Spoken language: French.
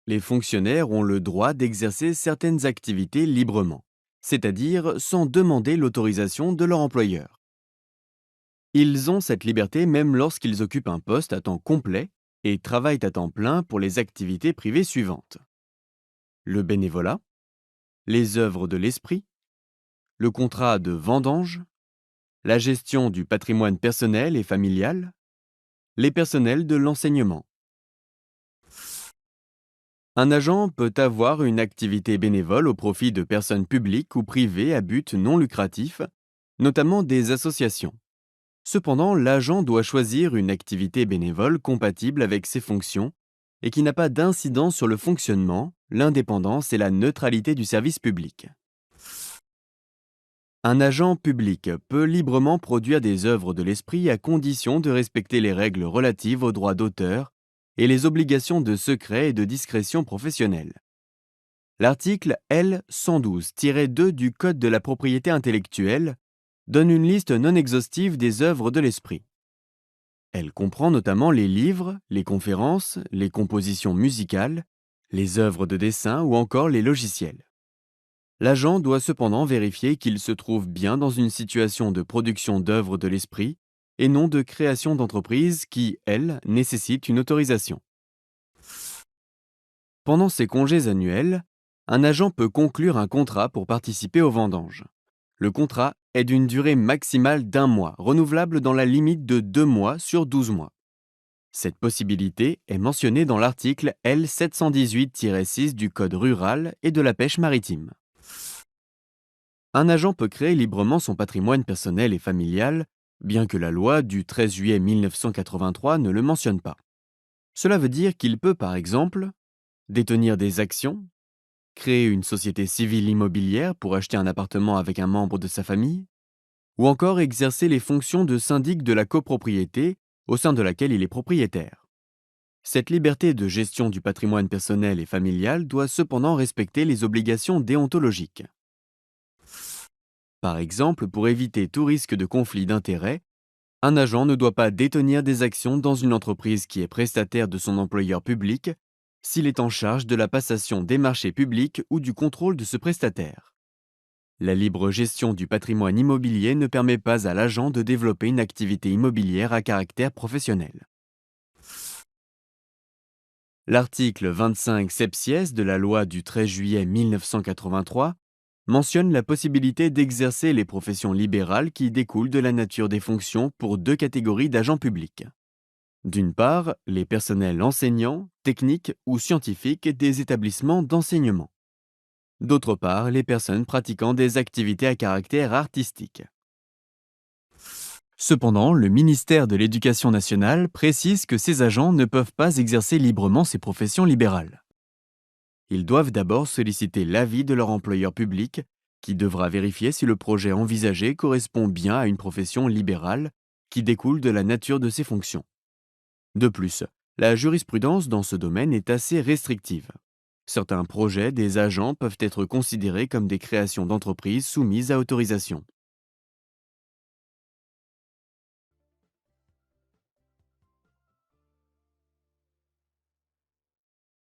Les fonctionnaires ont le droit d'exercer certaines activités librement, c'est-à-dire sans demander l'autorisation de leur employeur. Ils ont cette liberté même lorsqu'ils occupent un poste à temps complet et travaillent à temps plein pour les activités privées suivantes. Le bénévolat, les œuvres de l'esprit, le contrat de vendange, la gestion du patrimoine personnel et familial, les personnels de l'enseignement. Un agent peut avoir une activité bénévole au profit de personnes publiques ou privées à but non lucratif, notamment des associations. Cependant, l'agent doit choisir une activité bénévole compatible avec ses fonctions et qui n'a pas d'incidence sur le fonctionnement, l'indépendance et la neutralité du service public. Un agent public peut librement produire des œuvres de l'esprit à condition de respecter les règles relatives aux droits d'auteur et les obligations de secret et de discrétion professionnelle. L'article L 112-2 du Code de la propriété intellectuelle donne une liste non exhaustive des œuvres de l'esprit. Elle comprend notamment les livres, les conférences, les compositions musicales, les œuvres de dessin ou encore les logiciels. L'agent doit cependant vérifier qu'il se trouve bien dans une situation de production d'œuvres de l'esprit et non de création d'entreprises qui, elles, nécessitent une autorisation. Pendant ses congés annuels, un agent peut conclure un contrat pour participer aux vendanges. Le contrat est d'une durée maximale d'1 mois, renouvelable dans la limite de 2 mois sur 12 mois. Cette possibilité est mentionnée dans l'article L 718-6 du Code rural et de la pêche maritime. Un agent peut créer librement son patrimoine personnel et familial, bien que la loi du 13 juillet 1983 ne le mentionne pas. Cela veut dire qu'il peut, par exemple, détenir des actions, créer une société civile immobilière pour acheter un appartement avec un membre de sa famille, ou encore exercer les fonctions de syndic de la copropriété au sein de laquelle il est propriétaire. Cette liberté de gestion du patrimoine personnel et familial doit cependant respecter les obligations déontologiques. Par exemple, pour éviter tout risque de conflit d'intérêts, un agent ne doit pas détenir des actions dans une entreprise qui est prestataire de son employeur public s'il est en charge de la passation des marchés publics ou du contrôle de ce prestataire. La libre gestion du patrimoine immobilier ne permet pas à l'agent de développer une activité immobilière à caractère professionnel. L'article 25 septies de la loi du 13 juillet 1983 mentionne la possibilité d'exercer les professions libérales qui découlent de la nature des fonctions pour 2 catégories d'agents publics. D'une part, les personnels enseignants, techniques ou scientifiques des établissements d'enseignement. D'autre part, les personnes pratiquant des activités à caractère artistique. Cependant, le ministère de l'Éducation nationale précise que ces agents ne peuvent pas exercer librement ces professions libérales. Ils doivent d'abord solliciter l'avis de leur employeur public, qui devra vérifier si le projet envisagé correspond bien à une profession libérale qui découle de la nature de ses fonctions. De plus, la jurisprudence dans ce domaine est assez restrictive. Certains projets des agents peuvent être considérés comme des créations d'entreprises soumises à autorisation.